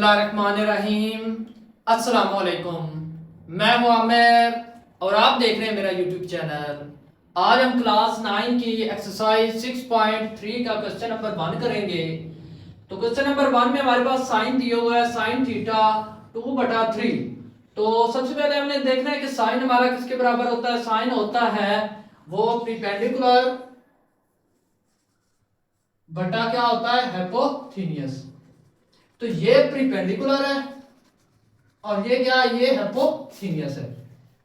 बिस्मिल्लाहिर्रहमानिर्रहीम। अस्सलामुअलैकुम। मैं हूं आमिर और आप देख रहे हैं मेरा यूट्यूब चैनल। आज हम क्लास 9 की एक्सरसाइज 6.3 का क्वेश्चन नंबर 1 करेंगे। तो क्वेश्चन नंबर 1 में हमारे पास साइन दिया हुआ है, साइन थीटा 2/3। तो सबसे पहले हमने देखना है कि साइन हमारा किसके बराबर होता है। साइन होता है वो परपेंडिकुलर बटा क्या होता है, हाइपोथेनियस। तो ये परपेंडिकुलर है और ये क्या है, ये हाइपोथेनियस है।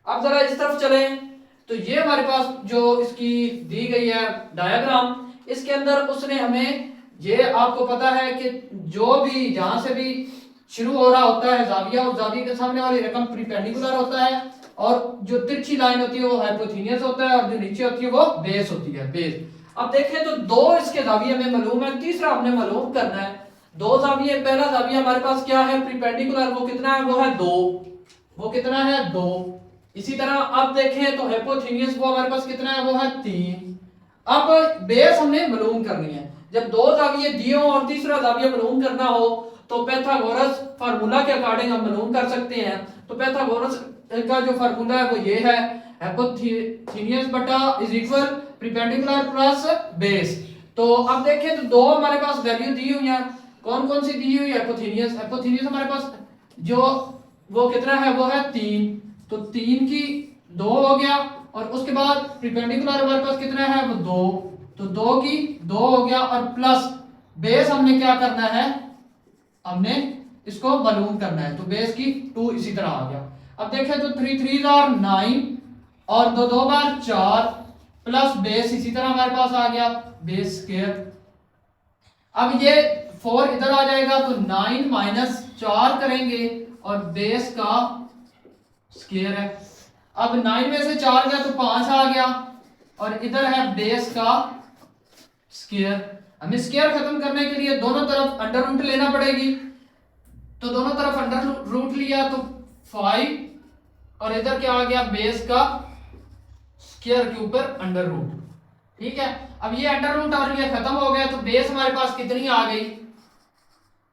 अब जरा इस तरफ चलें तो ये हमारे पास जो इसकी दी गई है डायग्राम, इसके अंदर उसने हमें, ये आपको पता है कि जो भी जहां से भी शुरू हो रहा होता है जाविया, उस जाविया के सामने वाली रकम परपेंडिकुलर होता है और जो तिरछी लाइन होती है वो हाइपोथेनियस होता है और जो नीचे होती है वो बेस होती है, बेस। अब देखें तो दो इसके जाविये में मालूम है, तीसरा हमने मालूम करना है। दो जाविये, पहला जाविया हमारे पास क्या है, परपेंडिकुलर, वो कितना है, वो है 2। वो कितना है, 2। इसी तरह अब देखें तो हाइपोथेनियस वो हमारे पास कितना है, वो है 3। अब बेस हमने मालूम करनी है। जब दो जाविये दिए हो और तीसरा जाविया मालूम करना हो तो पाइथागोरस फार्मूला के अकॉर्डिंग हम मालूम कर सकते हैं। तो पाइथागोरस का जो फार्मूला है वो ये है, हाइपोथेनियस बटा is equal perpendicular plus base. तो अब देखें तो दो हमारे पास वैल्यू दी हुई है, कौन कौन सी दी हुई है, हाइपोथेनियस। हाइपोथेनियस हमारे पास जो वो कितना है, वो है 3। तो 3 की 2 हो गया और उसके बाद परपेंडिकुलर हमारे पास कितना है, वो 2। तो 2 की 2 हो गया और प्लस बेस हमने क्या करना है, हमने इसको मालूम करना है। तो बेस की 2 इसी तरह आ गया। अब देखें तो 3 3 आर 9 और 2 2 बार 4 प्लस बेस इसी तरह हमारे पास आ गया, बेस स्क्वायर। अब ये 4 इधर आ जाएगा तो 9 माइनस 4 करेंगे और बेस का स्क्वायर है। अब 9 में से 4 गया तो 5 आ गया और इधर है बेस का स्क्वायर। हमें स्क्वायर खत्म करने के लिए दोनों तरफ अंडर रूट लेना पड़ेगी। तो दोनों तरफ अंडर रूट लिया तो 5 और इधर क्या आ गया, बेस का स्क्वायर के ऊपर अंडर रूट। ठीक है, अब ये अंडर रूट और ये खत्म हो गया तो बेस हमारे पास कितनी आ गई,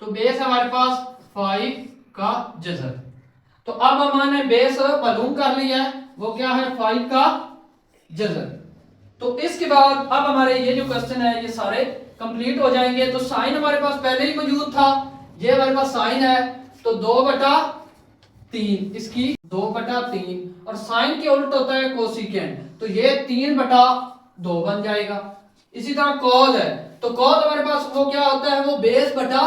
तो बेस हमारे पास 5 का जज़र। तो अब हमने बेस मालूम कर लिया है, वो क्या है, 5 का जज़र। तो इसके बाद अब हमारे ये जो क्वेश्चन है ये सारे कंप्लीट हो जाएंगे। तो साइन हमारे पास पहले ही मौजूद था, ये हमारे पास साइन है तो 2/3, इसकी 2/3 और साइन के उल्ट होता है कोसिकेंट, तो ये 3/2 बन जाएगा। इसी तरह कॉज है तो कॉज हमारे पास वो क्या होता है, वो बेस बटा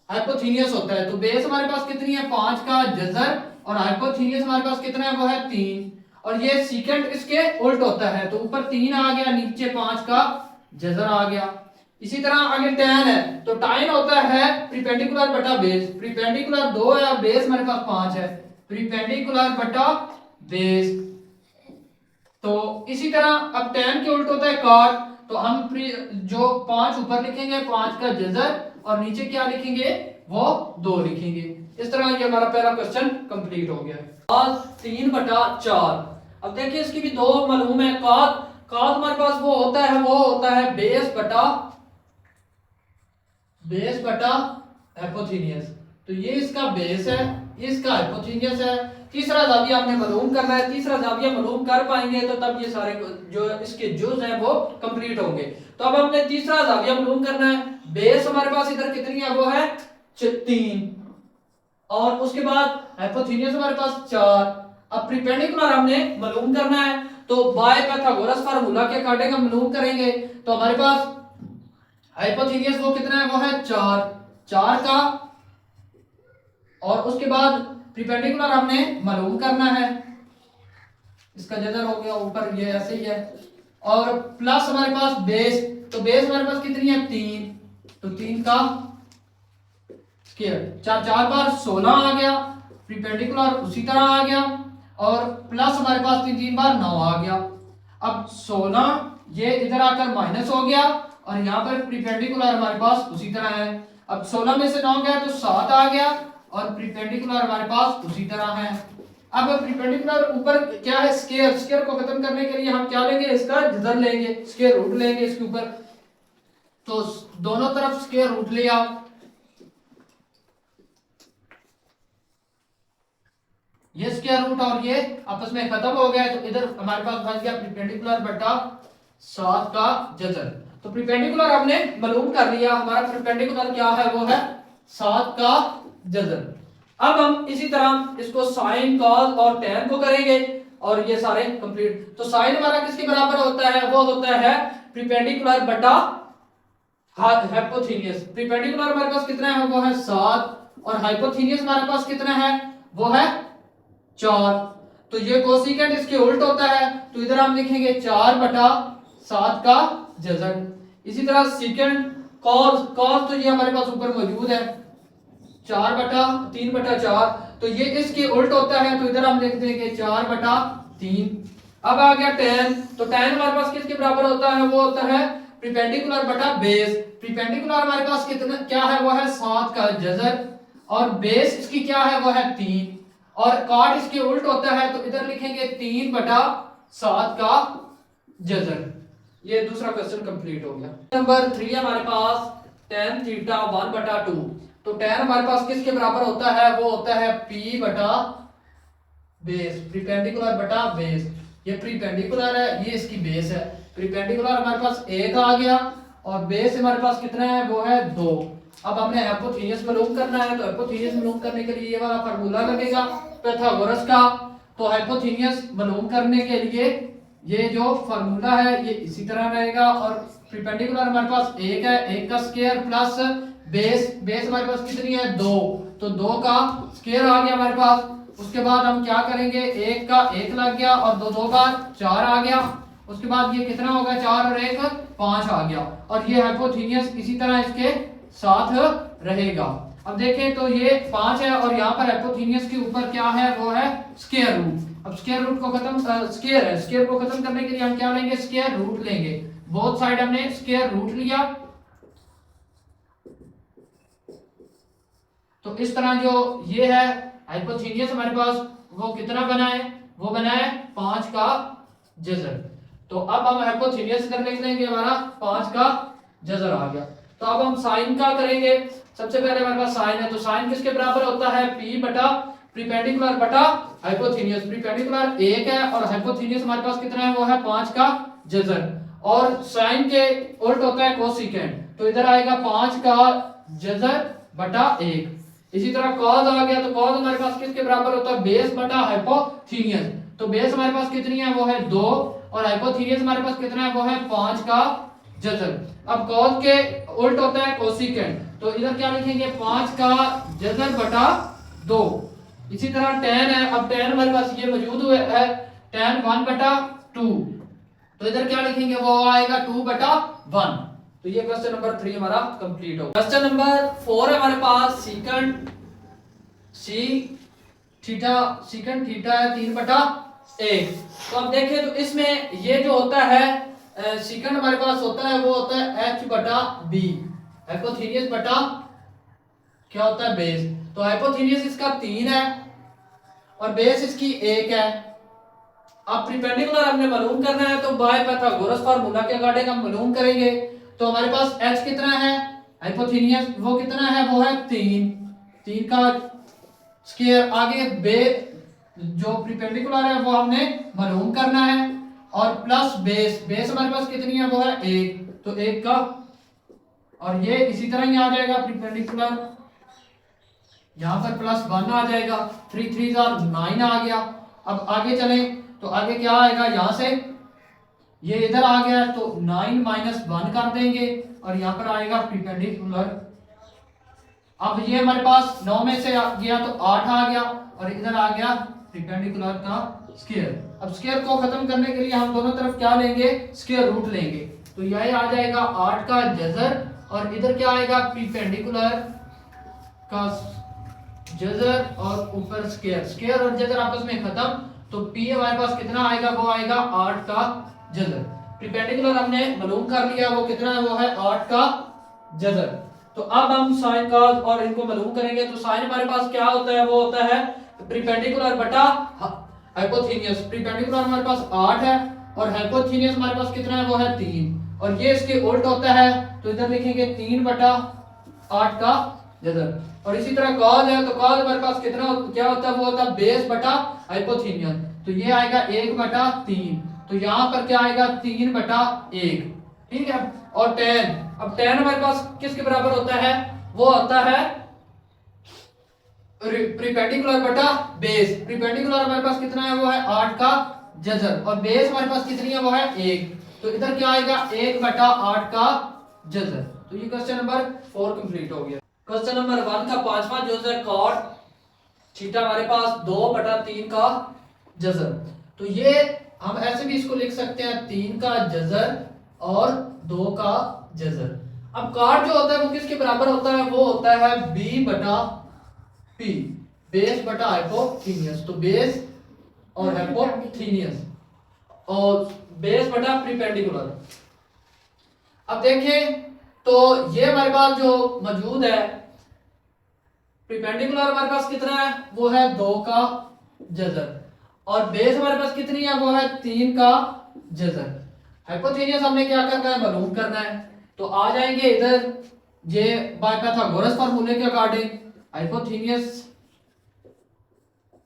हाइपोथेनियस होता है। तो बेस हमारे पास कितनी है, 5 का जज़र और हाइपोथेनियस हमारे पास कितना है, वो है 3 और ये सीकेंट इसके उल्ट होता है। तो ऊपर 3 आ गया, नीचे 5 का जज़र आ गया। इसी तरह आगे tan है तो tan होता है परपेंडिकुलर बटा बेस। परपेंडिकुलर 2 है और बेस हमारे पास 5 है, परपेंडिकुलर बटा बेस। तो इसी तरह अब tan के उल्ट होता है cot, तो हम जो 5 ऊपर लिखेंगे 5 का जज़र और नीचे क्या लिखेंगे, वो 2 लिखेंगे। इस तरह ये हमारा पहला क्वेश्चन कंप्लीट हो गया। 3/4। अब देखिए इसकी भी 2 मालूम है। cot हमारे पास वो होता है बेस बटा हाइपोथेनियस। तो ये इसका बेस है, ये इसका हाइपोथेनियस है। तीसरा जाविया हमने मालूम करना है, तीसरा जाविया मालूम कर पाएंगे तो तब ये सारे जो इसके जुज हैं वो कंप्लीट होंगे। तो अब हमने तीसरा जाविया मालूम करना है। बेस हमारे पास इधर कितनी है, वो है 3 और उसके बाद हाइपोथेनियस हमारे पास 4। अब परपेंडिकुलर हमने मालूम करना है तो बाय पाइथागोरस फार्मूला के अकॉर्डिंग हम मालूम करेंगे। तो हमारे पास हाइपोथेनियस वो कितना है, वो है 4 का और उसके बाद परपेंडिकुलर हमने मालूम करना है, इसका जज़र हो गया ऊपर, ये ऐसे ही है और प्लस हमारे पास बेस। तो बेस हमारे पास कितनी है, 3। तो 3 का स्क्वायर, 4 बार 16 आ गया, परपेंडिकुलर उसी तरह आ गया और प्लस हमारे पास 3 बार 9 आ गया। अब 16 ये इधर आकर माइनस हो गया और यहाँ पर परपेंडिकुलर हमारे पास उसी तरह है। अब 16 में से 9 गया तो 7 आ गया और परपेंडिकुलर हमारे पास उसी तरह है। अब परपेंडिकुलर ऊपर क्या है, स्क्वायर को खत्म करने के लिए हम क्या लेंगे, इसका जज़र लेंगे, स्क्वायर रूट लेंगे इसके ऊपर। तो दोनों तरफ स्क्वायर रूट लिया ये स्क्वायर रूट और ये आपस में खत्म हो गया, तो इधर हमारे पास बच गया परपेंडिकुलर बटा 7 का जजर। तो परपेंडिकुलर हमने मालूम कर लिया, हमारा परपेंडिकुलर क्या है, वो है 7 का जजर। अब हम इसी तरह इसको साइन कॉस और टैन को करेंगे और ये सारे कंप्लीट। तो साइन हमारा किसके बराबर होता है, वो होता है परपेंडिकुलर बटा हाइपोथेनियस। परपेंडिकुलर हमारे पास कितना है, वो है 7 और हाइपोथेनियस हमारे पास कितना है, वो है 4। तो ये कोसिकेंट इसके उल्ट होता है, तो इधर हम लिखेंगे 4 बटा 7 का जजर। इसी तरह सीकेंट कॉस, कॉस तो ये हमारे पास ऊपर मौजूद है 4 बटा 3 बटा 4, तो ये इसके उल्ट होता है, तो इधर हम लिख देंगे 4 बटा 3। अब आ गया tan, तो tan हमारे पास किसके बराबर होता है, वो होता है परपेंडिकुलर बटा बेस। परपेंडिकुलर हमारे पास कितना क्या है, वो है 7 का जजर और बेस इसकी क्या है, वो है 3 और कॉट इसके उल्ट होता है, तो इधर लिखेंगे 3 बटा 7 का जजर। ये दूसरा क्वेश्चन कंप्लीट हो गया। नंबर 3 हमारे पास tan थीटा 1 बटा 2। तो tan हमारे पास किसके बराबर होता है, वो होता है p बटा बेस, परपेंडिकुलर बटा बेस। ये परपेंडिकुलर है, ये इसकी बेस है। परपेंडिकुलर हमारे पास 1 आ गया और बेस हमारे पास कितना है, वो है 2। अब हमने हाइपोथेनियस मालूम करना है, तो हाइपोथेनियस मालूम करने के लिए ये वाला फार्मूला लगेगा पाइथागोरस का। तो हाइपोथेनियस मालूम करने के लिए ये जो फार्मूला है ये इसी तरह रहेगा और परपेंडिकुलर हमारे पास 1 है, 1 का स्क्वायर प्लस बेस, बेस हमारे पास कितनी है, 2, तो 2 का स्क्वायर आ गया हमारे पास। उसके बाद हम क्या करेंगे, 1 का 1 लग गया और 2 बार 4 आ गया। उसके बाद ये कितना होगा, 4 और 1 5 आ गया और ये हाइपोथेनियस इसी तरह इसके साथ रहेगा। अब देखें तो ये 5 है और यहाँ पर हाइपोथेनियस के ऊपर क्या है, वो है स्क्वायर रूट। अब स्क्वायर रूट को खत्म, स्क्वायर है, स्क्वायर को खत्म करने के लिए हम क्या लेंगे, स्क्वायर रूट लेंगे। बोथ साइड हमने स्क्वायर रूट लिया, तो इस तरह जो ये है हाइपोथेनियस हमारे पास वो कितना बना है, वो बना है 5 का जजर। तो अब हम हाइपोथेनियस इधर लिख लेंगे, हमारा 5 का जजर आ गया। तो अब हम साइन का करेंगे। सबसे पहले हमारे पास साइन है, तो साइन किसके बराबर होता है, p बटा परपेंडिकुलर बटा हाइपोथेनियस। परपेंडिकुलर 1 है और हाइपोथेनियस हमारे पास कितना है, वो है 5 का जजर और साइन के उल्ट होता है कोसिकेंट, तो इधर आएगा 5 का जजर बटा 1। इसी तरह कॉस आ गया, तो कॉस हमारे पास किसके बराबर होता है, बेस बटा हाइपोथेनियस। तो बेस हमारे पास कितनी है, वो है 2 और हाइपोथेनियस हमारे पास कितना है, वो है 5 का जजर। अब कॉस के उल्ट होता है कोसिकेंट, तो इधर क्या लिखेंगे, 5 का जजर बटा 2। इसी तरह tan है, अब tan हमारे पास ये मौजूद हुआ है tan 1 बटा 2, तो इधर क्या लिखेंगे, वो आएगा 2 बटा 1। तो ये क्वेश्चन नंबर 3 हमारा कंप्लीट हो। क्वेश्चन नंबर 4 है हमारे पास सीकेंट सीकेंट थीटा है 3 बटा 1। तो अब देखें तो इसमें ये जो होता है सीकेंट हमारे पास होता है, वो होता है h बटा b, हाइपोथेनियस बटा क्या होता है, बेस। तो हाइपोथेनियस इसका 3 है और बेस इसकी 1 है। अब परपेंडिकुलर हमने मालूम करना है, तो बाय पाइथागोरस फार्मूला के अकॉर्डिंग हम मालूम करेंगे। तो हमारे पास h कितना है, हाइपोथेनियस वो कितना है, वो है 3 का स्क्वायर। आगे बे जो परपेंडिकुलर है वो हमने मालूम करना है और प्लस बेस, बेस हमारे पास कितनी है, वो है 1, तो 1 का और ये इसी तरह ही आ जाएगा परपेंडिकुलर, यहाँ पर प्लस 1 आ जाएगा, 3 3 9 आ गया। अब आगे चलें तो आगे क्या आएगा, यहाँ से ये इधर आ गया तो 9 माइनस 1 कर देंगे और यहाँ पर आएगा परपेंडिकुलर। अब ये हमारे पास 9 में से गया तो 8 आ गया और इधर आ गया परपेंडिकुलर का स्क्वायर। अब स्क्वायर को खत्म करने के लिए हम दोनों तरफ क्या लेंगे, स्क्वायर रूट लेंगे। तो यह आ जाएगा 8 का जजर और इधर क्या आएगा, परपेंडिकुलर का जजर और ऊपर स्क्वायर। स्क्वायर और जजर आपस में खत्म, तो p हमारे पास कितना आएगा, वो आएगा 8 का जजर। परपेंडिकुलर हमने मालूम कर लिया, वो कितना है, वो है 8 का जजर। तो अब हम साइन का और इनको मालूम करेंगे। तो साइन हमारे पास क्या होता है, वो होता है परपेंडिकुलर बटा हाइपोथेनियस। परपेंडिकुलर हमारे पास 8 है और हाइपोथेनियस हमारे पास कितना है, वो है 3 और ये इसके उल्ट होता है, तो इधर लिखेंगे 3 बटा 8 का जजर। और इसी तरह कॉज है, तो कॉज हमारे पास कितना क्या होता है, वो होता है बेस बटा हाइपोथेनियस, तो ये आएगा 1/3, तो यहाँ पर क्या आएगा 3/1, ठीक है। और टेन, अब टेन हमारे पास किसके बराबर होता है, वो होता है प्रीपेंडिकुलर बटा बेस। प्रीपेंडिकुलर हमारे पास कितना है, वो है 8 का जजर, और बेस हमारे पास कितनी है, वो है 1, तो इधर क्या आएगा 1/8 का जजर। तो ये क्वेश्चन नंबर 4 कंप्लीट हो गया। क्वेश्चन नंबर 1 का पांचवा जो है कॉट थीटा हमारे पास 2/3 का जजर। तो ये हम ऐसे भी इसको लिख सकते हैं 3 का जजर और 2 का जजर। अब कॉट जो होता है वो किसके बराबर होता है, वो होता है B/P, बेस बटा हाइपोथेनियस, तो बेस और हाइपोथेनियस और बेस बटा प्रीपेंडिकुलर। अब देखें तो ये हमारे पास जो मौजूद है प्रीपेंडिकुलर हमारे पास कितना है, वो है 2 का जजर, और बेस हमारे पास कितनी है, वो है 3 का जजर। हाइपोथेनियस हमने क्या करना है, मालूम करना है, तो आ जाएंगे इधर ये बाय पाइथागोरस फार्मूले के अकॉर्डिंग हाइपोथेनियस।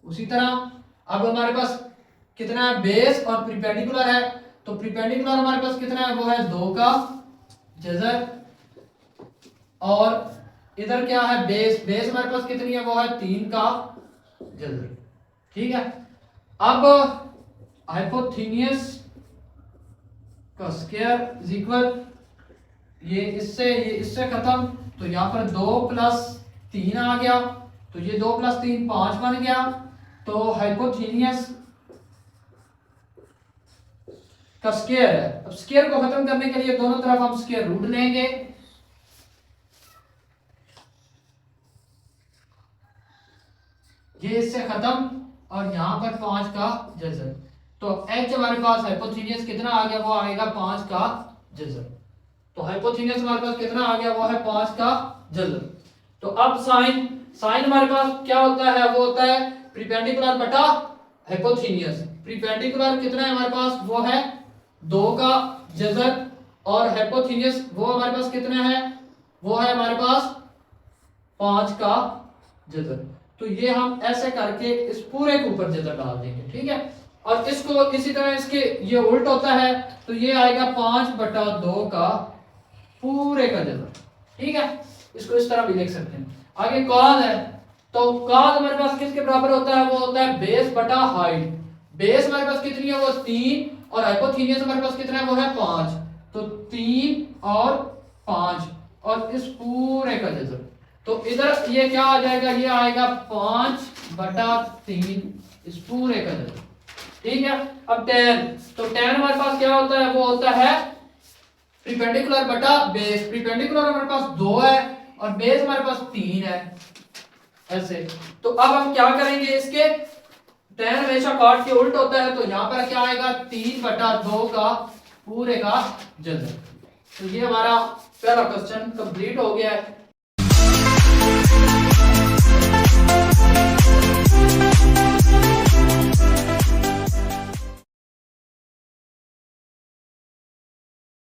उसी तरह अब हमारे पास कितना है, बेस और प्रीपेंडिकुलर है, तो प्रीपेंडिकुलर हमारे पास कितना है, वो है 2 का जजर, और इधर क्या है बेस, बेस हमारे पास कितनी है, वो है 3 का जजर, ठीक है। अब हाइपोथेनियस का स्क्वायर इज इक्वल, ये इससे खत्म, तो यहाँ पर 2 + 3 आ गया, तो ये 2 + 3 5 बन गया, तो हाइपोथेनियस का स्क्वायर है। अब स्क्वायर को खत्म करने के लिए दोनों तरफ हम स्क्वायर रूट लेंगे, ये इससे खत्म, और यहाँ पर 5 का जजर, तो h हमारे पास हाइपोथेनियस कितना आ गया, वो आएगा 5 का जजर। तो हाइपोथेनियस हमारे पास कितना आ गया, वो है 5 का जजर। तो अब साइन, साइन हमारे पास क्या होता है, वो होता है प्रीपेंडिकुलर बटा हाइपोथेनियस। प्रीपेंडिकुलर कितना है हमारे पास, वो है 2 का जजर, और हाइपोथेनियस वो हमारे पास कितना है, वो है हमारे पास 5 का जजर। तो ये हम ऐसे करके इस पूरे के ऊपर जजर डाल देंगे, ठीक है। और इसको इसी तरह इसके ये उल्ट होता है, तो ये आएगा 5/2 का पूरे का जजर, ठीक है। इसको इस तरह भी लिख सकते हैं। आगे कॉज है, तो कॉज हमारे पास किसके बराबर होता है, वो होता है बेस बटा हाइट। बेस हमारे पास कितनी है, वो 3, और हाइपोथेनियस हमारे पास कितना है, वो है 5, तो 3 और 5, और इस पूरे का जजर। तो इधर ये क्या आ जाएगा, ये आएगा 5/3 इस पूरे का जजर, ठीक है। अब टेन, तो टेन हमारे पास क्या होता है, वो होता है प्रीपेंडिकुलर बटा बेस। प्रीपेंडिकुलर हमारे पास 2 है और बेस हमारे पास 3 है, ऐसे। तो अब हम क्या करेंगे, इसके टेन हमेशा कॉट के उल्ट होता है, तो यहाँ पर क्या आएगा 3/2 का पूरे का जजर। तो ये हमारा पहला क्वेश्चन कंप्लीट हो गया है।